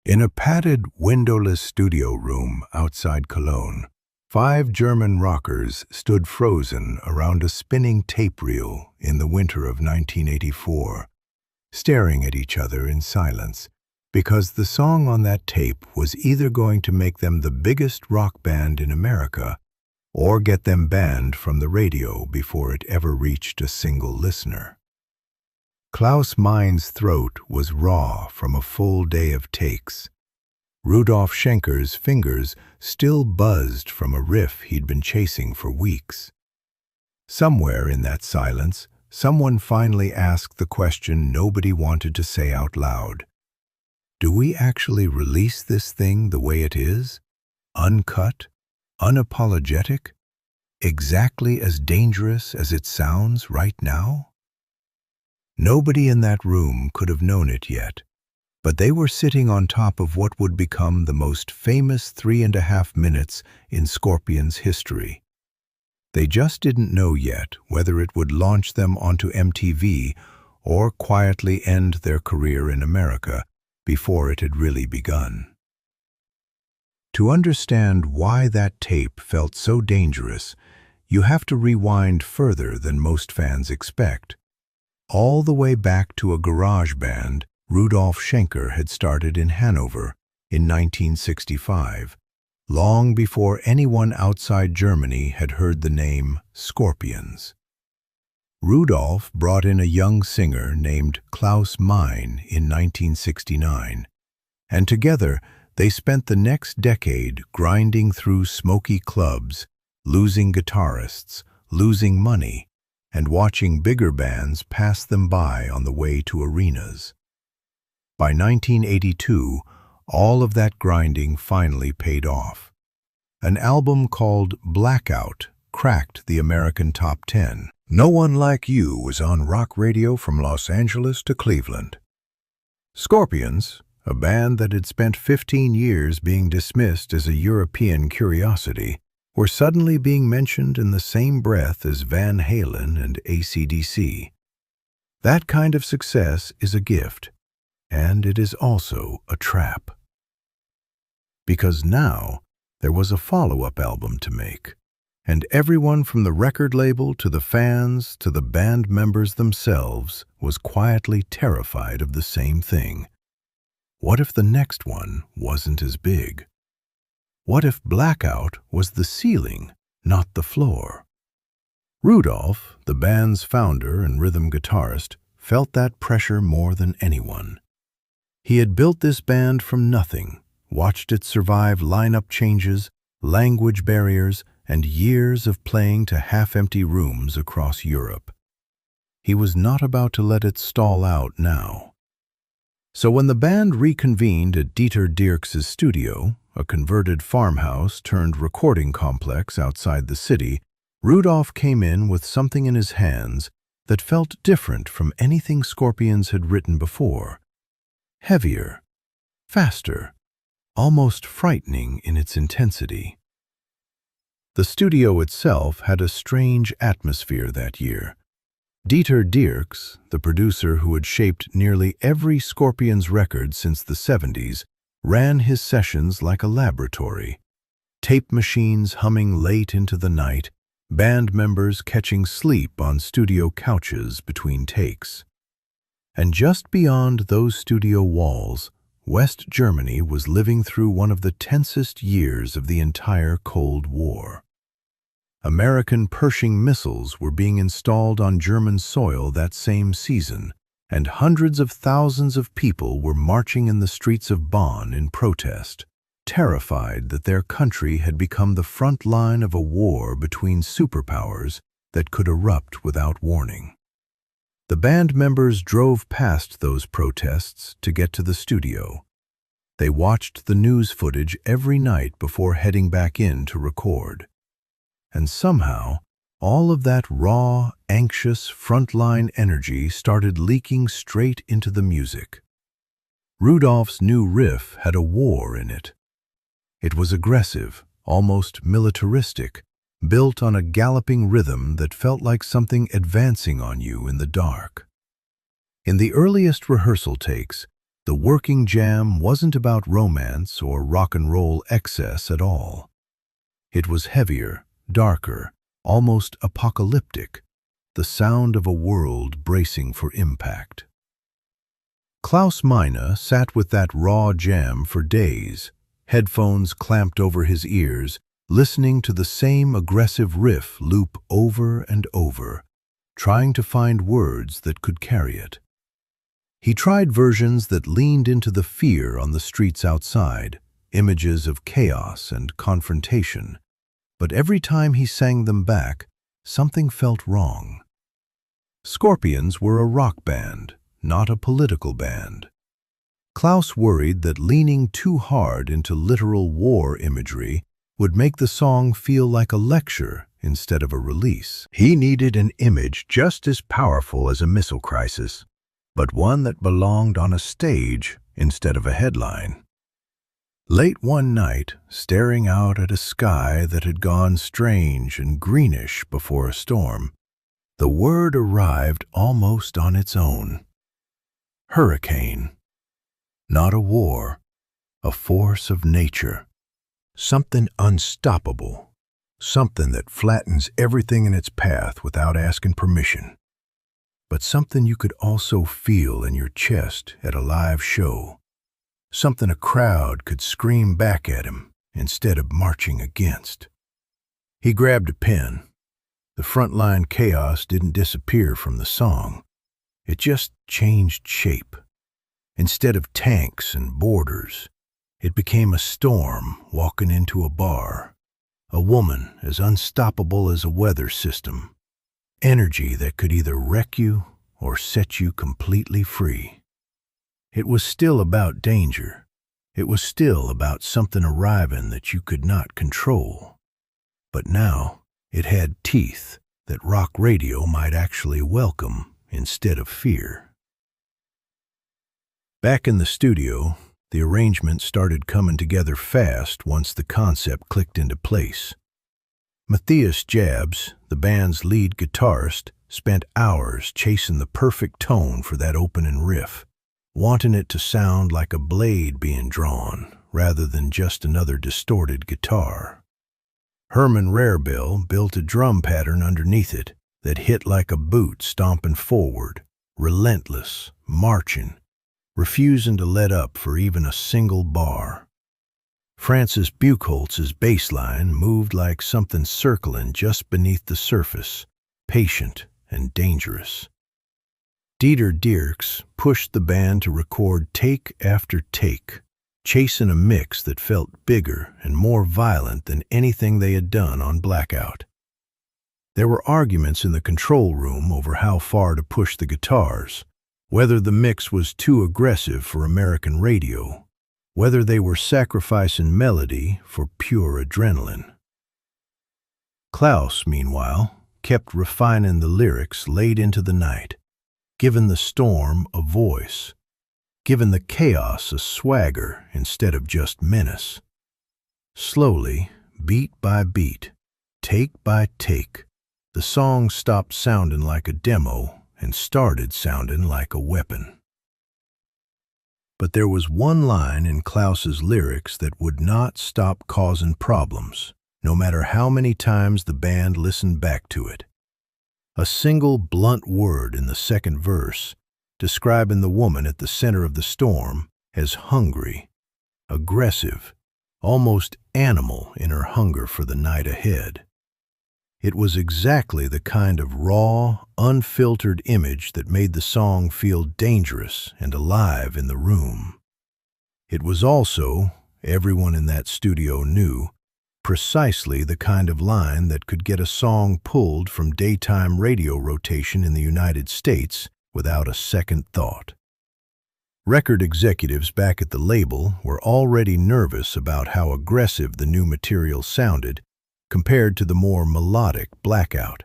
In a padded, windowless studio room outside Cologne, 5 German rockers stood frozen around a spinning tape reel in the winter of 1984, staring at each other in silence, because the song on that tape was either going to make them the biggest rock band in America or get them banned from the radio before it ever reached a single listener. Klaus Mein's throat was raw from a full day of takes. Rudolf Schenker's fingers still buzzed from a riff he'd been chasing for weeks. Somewhere in that silence, someone finally asked the question nobody wanted to say out loud. Do we actually release this thing the way it is? Uncut? Unapologetic? Exactly as dangerous as it sounds right now? Nobody in that room could have known it yet, but they were sitting on top of what would become the most famous 3.5 minutes in Scorpions' history. They just didn't know yet whether it would launch them onto MTV or quietly end their career in America before it had really begun. To understand why that tape felt so dangerous, you have to rewind further than most fans expect. All the way back to a garage band Rudolf Schenker had started in Hannover in 1965, long before anyone outside Germany had heard the name Scorpions. Rudolf brought in a young singer named Klaus Mein in 1969, and together they spent the next decade grinding through smoky clubs, losing guitarists, losing money, and watching bigger bands pass them by on the way to arenas. By 1982, all of that grinding finally paid off. An album called Blackout cracked the American top 10. No One Like You was on rock radio from Los Angeles to Cleveland. Scorpions, a band that had spent 15 years being dismissed as a European curiosity, were suddenly being mentioned in the same breath as Van Halen and AC/DC. That kind of success is a gift, and it is also a trap. Because now there was a follow-up album to make, and everyone from the record label to the fans to the band members themselves was quietly terrified of the same thing. What if the next one wasn't as big? What if Blackout was the ceiling, not the floor? Rudolf, the band's founder and rhythm guitarist, felt that pressure more than anyone. He had built this band from nothing, watched it survive lineup changes, language barriers, and years of playing to half-empty rooms across Europe. He was not about to let it stall out now. So when the band reconvened at Dieter Dierks' studio, a converted farmhouse turned recording complex outside the city, Rudolf came in with something in his hands that felt different from anything Scorpions had written before. Heavier, faster, almost frightening in its intensity. The studio itself had a strange atmosphere that year. Dieter Dierks, the producer who had shaped nearly every Scorpions record since the 70s, ran his sessions like a laboratory. Tape machines humming late into the night, band members catching sleep on studio couches between takes. And just beyond those studio walls, West Germany was living through one of the tensest years of the entire Cold War. American Pershing missiles were being installed on German soil that same season, and hundreds of thousands of people were marching in the streets of Bonn in protest, terrified that their country had become the front line of a war between superpowers that could erupt without warning. The band members drove past those protests to get to the studio. They watched the news footage every night before heading back in to record. And somehow, all of that raw, anxious, frontline energy started leaking straight into the music. Rudolf's new riff had a war in it. It was aggressive, almost militaristic, built on a galloping rhythm that felt like something advancing on you in the dark. In the earliest rehearsal takes, The working jam wasn't about romance or rock and roll excess at all. It was heavier, darker, almost apocalyptic, the sound of a world bracing for impact. Klaus Meine sat with that raw jam for days, headphones clamped over his ears, listening to the same aggressive riff loop over and over, trying to find words that could carry it. He tried versions that leaned into the fear on the streets outside, images of chaos and confrontation, but every time he sang them back, something felt wrong. Scorpions were a rock band, not a political band. Klaus worried that leaning too hard into literal war imagery would make the song feel like a lecture instead of a release. He needed an image just as powerful as a missile crisis, but one that belonged on a stage instead of a headline. Late one night, staring out at a sky that had gone strange and greenish before a storm, the word arrived almost on its own. Hurricane. Not a war, a force of nature. Something unstoppable, something that flattens everything in its path without asking permission. But something you could also feel in your chest at a live show. Something a crowd could scream back at him instead of marching against. He grabbed a pen. The frontline chaos didn't disappear from the song. It just changed shape. Instead of tanks and borders, it became a storm walking into a bar. A woman as unstoppable as a weather system. Energy that could either wreck you or set you completely free. It was still about danger. It was still about something arriving that you could not control. But now it had teeth that rock radio might actually welcome instead of fear. Back in the studio, the arrangement started coming together fast once the concept clicked into place. Matthias Jabs, the band's lead guitarist, spent hours chasing the perfect tone for that opening riff, wanting it to sound like a blade being drawn rather than just another distorted guitar. Herman Rarebill built a drum pattern underneath it that hit like a boot stomping forward, relentless, marching, refusing to let up for even a single bar. Francis Buchholz's bass line moved like something circling just beneath the surface, patient and dangerous. Dieter Dierks pushed the band to record take after take, chasing a mix that felt bigger and more violent than anything they had done on Blackout. There were arguments in the control room over how far to push the guitars, whether the mix was too aggressive for American radio, whether they were sacrificing melody for pure adrenaline. Klaus, meanwhile, kept refining the lyrics late into the night, giving the storm a voice, giving the chaos a swagger instead of just menace. Slowly, beat by beat, take by take, the song stopped sounding like a demo and started sounding like a weapon. But there was one line in Klaus's lyrics that would not stop causing problems, no matter how many times the band listened back to it. A single blunt word in the second verse, describing the woman at the center of the storm as hungry, aggressive, almost animal in her hunger for the night ahead. It was exactly the kind of raw, unfiltered image that made the song feel dangerous and alive in the room. It was also, everyone in that studio knew, precisely the kind of line that could get a song pulled from daytime radio rotation in the United States without a second thought. Record executives back at the label were already nervous about how aggressive the new material sounded compared to the more melodic Blackout.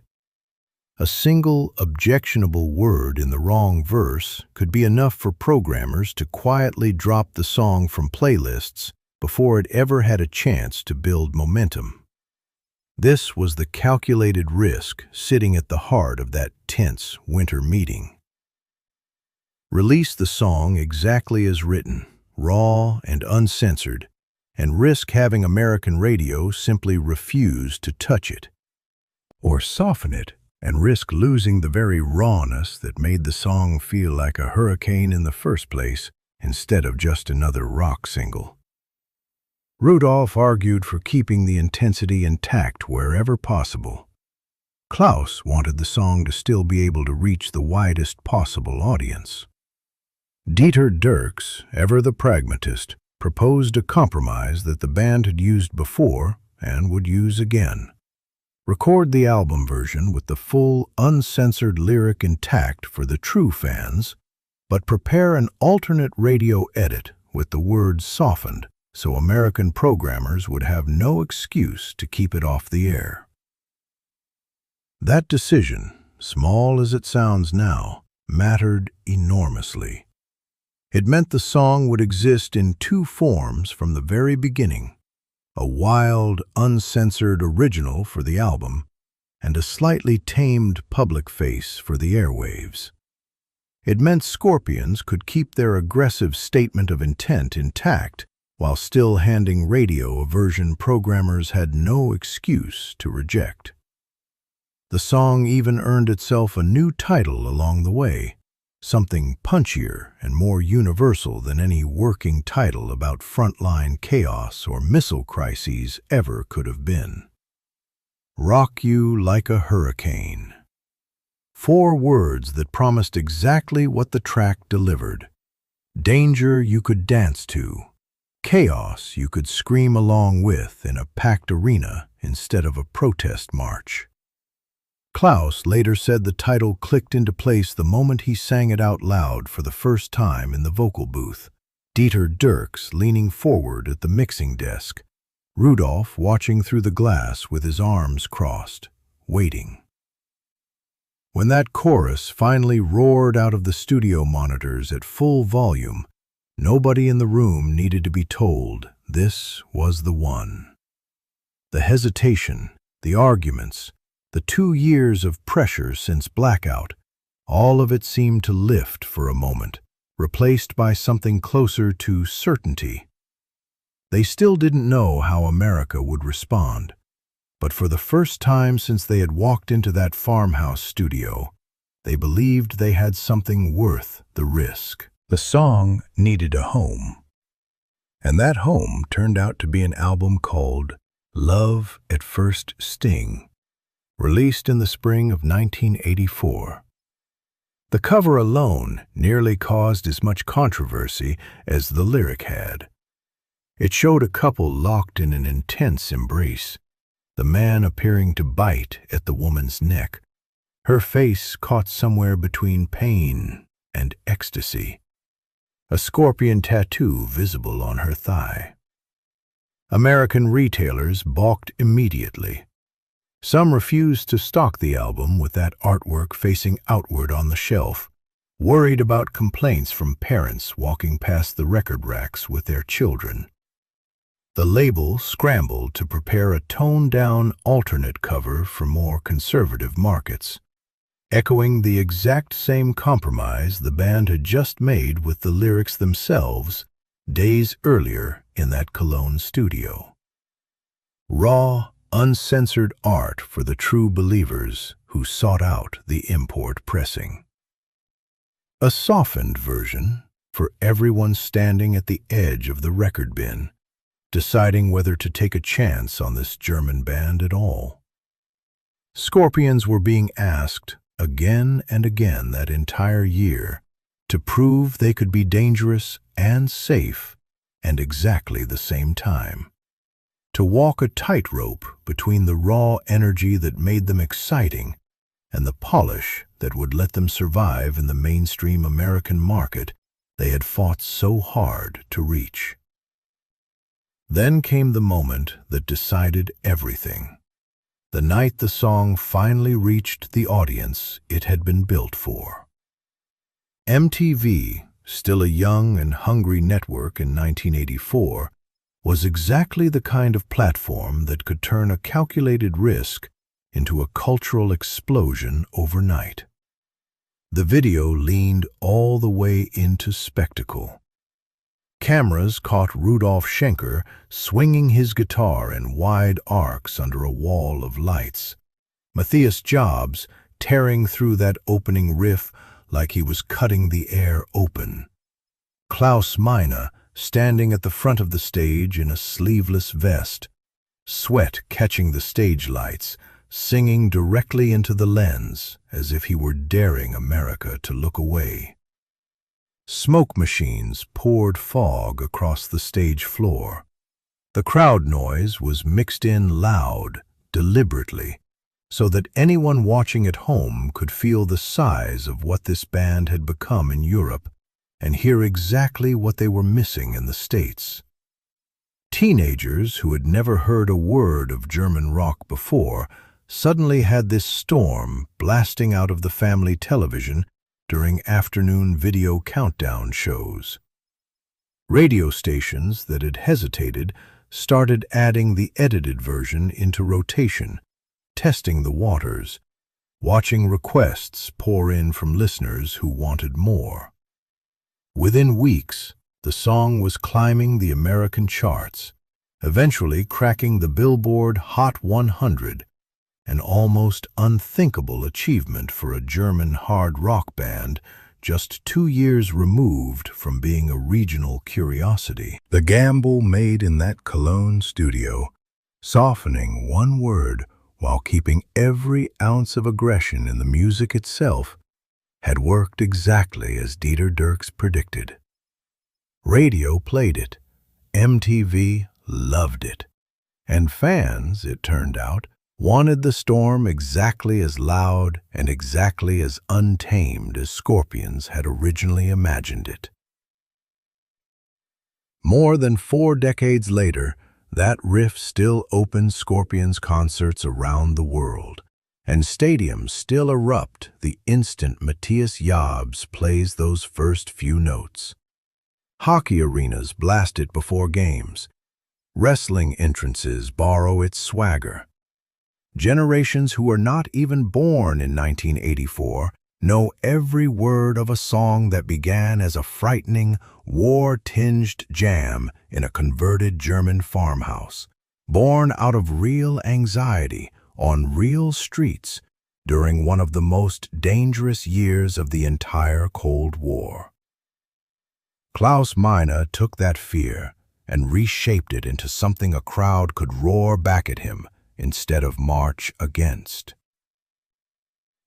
A single objectionable word in the wrong verse could be enough for programmers to quietly drop the song from playlists before it ever had a chance to build momentum. This was the calculated risk sitting at the heart of that tense winter meeting. Release the song exactly as written, raw and uncensored, and risk having American radio simply refuse to touch it. Or soften it and risk losing the very rawness that made the song feel like a hurricane in the first place instead of just another rock single. Rudolph argued for keeping the intensity intact wherever possible. Klaus wanted the song to still be able to reach the widest possible audience. Dieter Dierks, ever the pragmatist, proposed a compromise that the band had used before and would use again. Record the album version with the full, uncensored lyric intact for the true fans, but prepare an alternate radio edit with the words softened so American programmers would have no excuse to keep it off the air. That decision, small as it sounds now, mattered enormously. It meant the song would exist in two forms from the very beginning: a wild, uncensored original for the album, and a slightly tamed public face for the airwaves. It meant Scorpions could keep their aggressive statement of intent intact while still handing radio a version programmers had no excuse to reject. The song even earned itself a new title along the way, something punchier and more universal than any working title about frontline chaos or missile crises ever could have been. Rock You Like a Hurricane. 4 words that promised exactly what the track delivered. Danger you could dance to. Chaos you could scream along with in a packed arena instead of a protest march. Klaus later said the title clicked into place the moment he sang it out loud for the first time in the vocal booth. Dieter Dierks leaning forward at the mixing desk, Rudolph watching through the glass with his arms crossed, waiting. When that chorus finally roared out of the studio monitors at full volume, nobody in the room needed to be told this was the one. The hesitation, the arguments, the 2 years of pressure since blackout, all of it seemed to lift for a moment, replaced by something closer to certainty. They still didn't know how America would respond, but for the first time since they had walked into that farmhouse studio, they believed they had something worth the risk. The song needed a home, and that home turned out to be an album called Love at First Sting, released in the spring of 1984. The cover alone nearly caused as much controversy as the lyric had. It showed a couple locked in an intense embrace, the man appearing to bite at the woman's neck, her face caught somewhere between pain and ecstasy, a scorpion tattoo visible on her thigh. American retailers balked immediately. Some refused to stock the album with that artwork facing outward on the shelf, worried about complaints from parents walking past the record racks with their children. The label scrambled to prepare a toned-down alternate cover for more conservative markets, echoing the exact same compromise the band had just made with the lyrics themselves days earlier in that Cologne studio. Raw, uncensored art for the true believers who sought out the import pressing. A softened version for everyone standing at the edge of the record bin, deciding whether to take a chance on this German band at all. Scorpions were being asked again and again that entire year to prove they could be dangerous and safe at exactly the same time. To walk a tightrope between the raw energy that made them exciting and the polish that would let them survive in the mainstream American market they had fought so hard to reach. Then came the moment that decided everything. The night the song finally reached the audience it had been built for. MTV, still a young and hungry network in 1984, was exactly the kind of platform that could turn a calculated risk into a cultural explosion overnight. The video leaned all the way into spectacle. Cameras caught Rudolf Schenker swinging his guitar in wide arcs under a wall of lights. Matthias Jobs tearing through that opening riff like he was cutting the air open. Klaus Meine standing at the front of the stage in a sleeveless vest, sweat catching the stage lights, singing directly into the lens as if he were daring America to look away. Smoke machines poured fog across the stage floor. The crowd noise was mixed in loud, deliberately, so that anyone watching at home could feel the size of what this band had become in Europe and hear exactly what they were missing in the States. Teenagers who had never heard a word of German rock before suddenly had this storm blasting out of the family television during afternoon video countdown shows. Radio stations that had hesitated started adding the edited version into rotation, testing the waters, watching requests pour in from listeners who wanted more. Within weeks, the song was climbing the American charts, eventually cracking the Billboard Hot 100, an almost unthinkable achievement for a German hard rock band just 2 years removed from being a regional curiosity. The gamble made in that Cologne studio, softening one word while keeping every ounce of aggression in the music itself, had worked exactly as Dieter Dierks predicted. Radio played it, MTV loved it, and fans, it turned out, wanted the storm exactly as loud and exactly as untamed as Scorpions had originally imagined it. More than 4 decades later, that riff still opens Scorpions concerts around the world, and stadiums still erupt the instant Matthias Jobs plays those first few notes. Hockey arenas blast it before games. Wrestling entrances borrow its swagger. Generations who were not even born in 1984 know every word of a song that began as a frightening, war-tinged jam in a converted German farmhouse, born out of real anxiety on real streets during one of the most dangerous years of the entire Cold War. Klaus Meine took that fear and reshaped it into something a crowd could roar back at him instead of march against.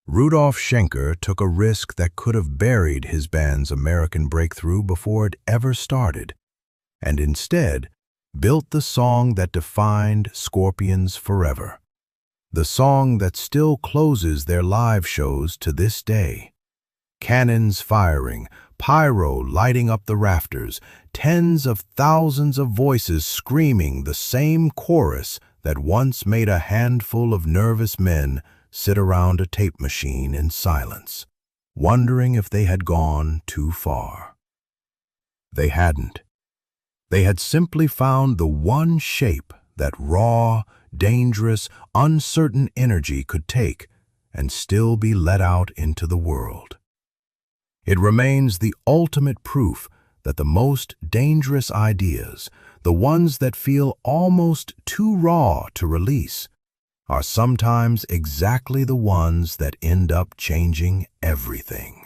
Rudolf Schenker took a risk that could have buried his band's American breakthrough before it ever started, and instead built the song that defined Scorpions forever. The song that still closes their live shows to this day. Cannons firing, pyro lighting up the rafters, tens of thousands of voices screaming the same chorus that once made a handful of nervous men sit around a tape machine in silence, wondering if they had gone too far. They hadn't. They had simply found the one shape that raw, dangerous, uncertain energy could take and still be let out into the world. It remains the ultimate proof that the most dangerous ideas, the ones that feel almost too raw to release, are sometimes exactly the ones that end up changing everything.